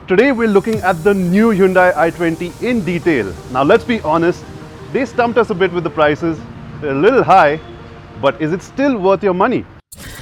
Today we're looking at the new Hyundai i20 in detail. Now let's be honest, they stumped us a bit with the prices. They're a little high, but is it still worth your money?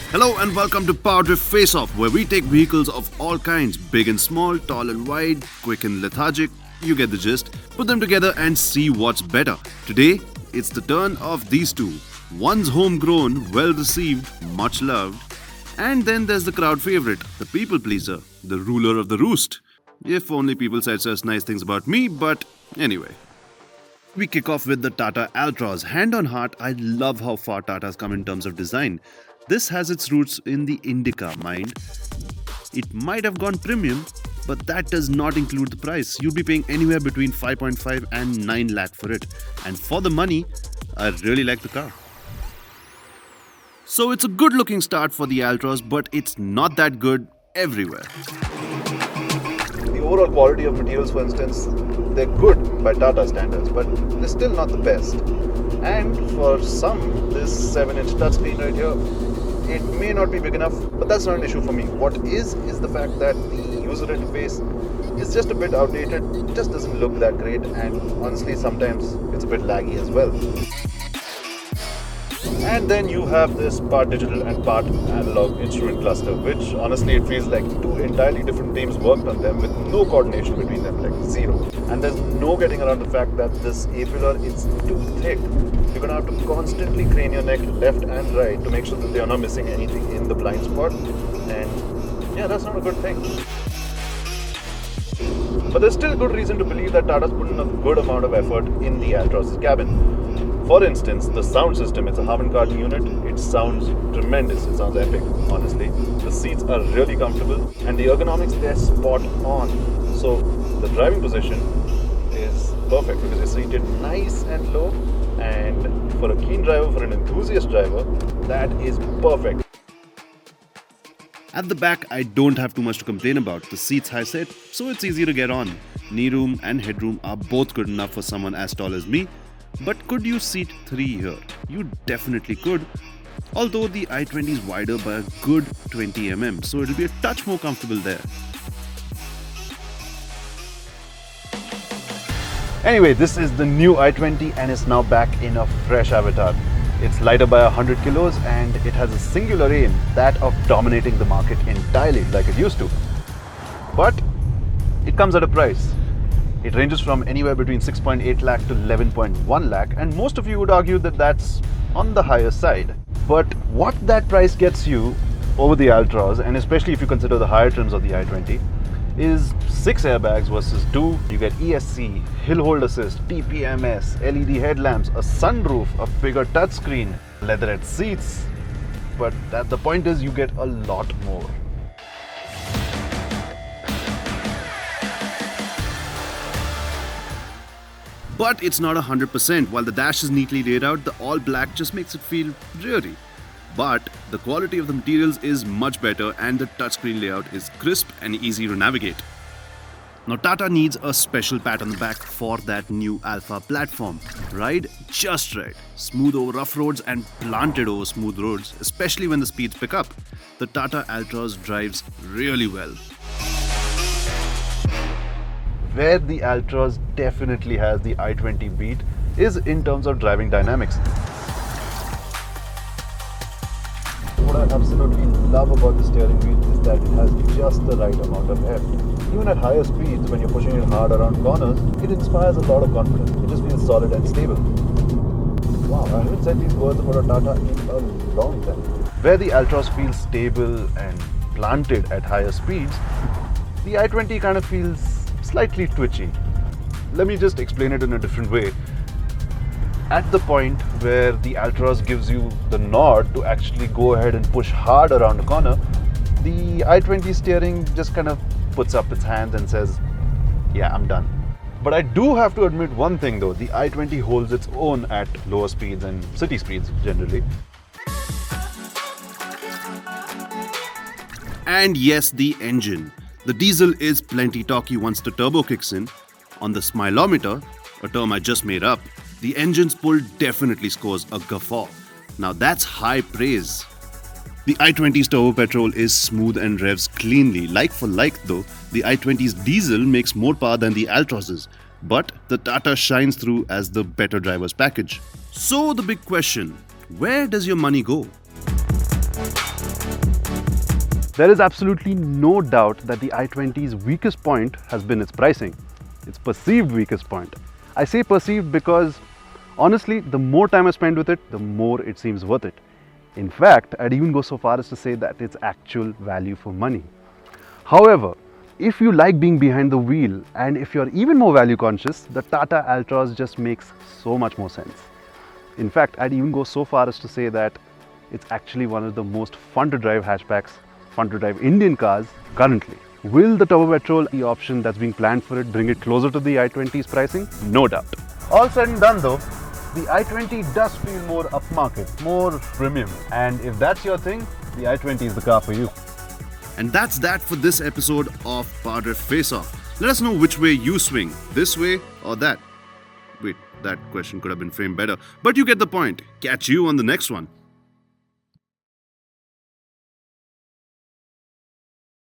Hello and welcome to PowerDrift Face Off, where we take vehicles of all kinds, big and small, tall and wide, quick and lethargic, you get the gist, put them together and see what's better. Today, it's the turn of these two. One's homegrown, well received, much loved, and then there's the crowd favorite, the people pleaser, the ruler of the roost. If only people said such nice things about me, but anyway. We kick off with the Tata Altroz. Hand on heart, I love how far Tata's come in terms of design. This has its roots in the Indica, mind. It might have gone premium, but that does not include the price. You'll be paying anywhere between 5.5 and 9 lakh for it. And for the money, I really like the car. So it's a good looking start for the Altroz, but it's not that good everywhere. The overall quality of materials, for instance, they're good by Tata standards, but they're still not the best. And for some, this 7-inch touchscreen right here, it may not be big enough, but that's not an issue for me. What is the fact that the user interface is just a bit outdated, it just doesn't look that great, and honestly sometimes it's a bit laggy as well. And then you have this part digital and part analog instrument cluster, which honestly it feels like two entirely different teams worked on them with no coordination between them, like zero. And there's no getting around the fact that this A-pillar is too thick. You're going to have to constantly crane your neck left and right to make sure that you're not missing anything in the blind spot. And yeah, that's not a good thing. But there's still good reason to believe that Tata's put in a good amount of effort in the Altroz's cabin. For instance, the sound system, it's a Harman Kardon unit. It sounds tremendous. It sounds epic, honestly. The seats are really comfortable and the ergonomics, they're spot on. So the driving position is perfect because you're seated nice and low, and for a keen driver, for an enthusiast driver, that is perfect. At the back, I don't have too much to complain about. The seat's high set, so it's easy to get on. Knee room and headroom are both good enough for someone as tall as me. But could you seat 3 here? You definitely could. Although the i20 is wider by a good 20 mm, so it'll be a touch more comfortable there. Anyway, this is the new i20 and it's now back in a fresh avatar. It's lighter by 100 kilos and it has a singular aim, that of dominating the market entirely like it used to. But it comes at a price. It ranges from anywhere between 6.8 lakh to 11.1 lakh, and most of you would argue that that's on the higher side. But what that price gets you over the Altroz, and especially if you consider the higher trims of the i20, is 6 airbags versus 2. You get ESC, hill hold assist, TPMS, LED headlamps, a sunroof, a bigger touchscreen, leatherette seats. But the point is you get a lot more. But it's not 100%. While the dash is neatly laid out, the all black just makes it feel dreary. But the quality of the materials is much better and the touchscreen layout is crisp and easy to navigate. Now Tata needs a special pat on the back for that new Alpha platform. Ride just right. Smooth over rough roads and planted over smooth roads, especially when the speeds pick up. The Tata Altroz drives really well. Where the Altroz definitely has the i20 beat is in terms of driving dynamics. What I absolutely love about the steering wheel is that it has just the right amount of heft. Even at higher speeds, when you're pushing it hard around corners, it inspires a lot of confidence. It just feels solid and stable. Wow, I haven't said these words about a Tata in a long time. Where the Altroz feels stable and planted at higher speeds, the i20 kind of feels slightly twitchy. Let me just explain it in a different way. At the point where the Altroz gives you the nod to actually go ahead and push hard around the corner, the i20 steering just kind of puts up its hands and says, yeah, I'm done. But I do have to admit one thing though, the i20 holds its own at lower speeds and city speeds generally. And yes, the engine. The diesel is plenty talky once the turbo kicks in. On the smilometer, a term I just made up, the engine's pull definitely scores a guffaw. Now that's high praise. The i20's turbo petrol is smooth and revs cleanly. Like for like though, the i20's diesel makes more power than the Altroz's. But the Tata shines through as the better driver's package. So the big question, where does your money go? There is absolutely no doubt that the i20's weakest point has been its pricing. Its perceived weakest point. I say perceived because honestly, the more time I spend with it, the more it seems worth it. In fact, I'd even go so far as to say that it's actual value for money. However, if you like being behind the wheel and if you're even more value conscious, the Tata Altroz just makes so much more sense. In fact, I'd even go so far as to say that it's actually one of the most fun to drive hatchbacks, fun to drive Indian cars currently. Will the turbo petrol, the option that's being planned for it, bring it closer to the i20's pricing? No doubt. All said and done though, the i20 does feel more upmarket, more premium. And if that's your thing, the i20 is the car for you. And that's that for this episode of PowerDrift Face Off. Let us know which way you swing, this way or that. Wait, that question could have been framed better, but you get the point. Catch you on the next one.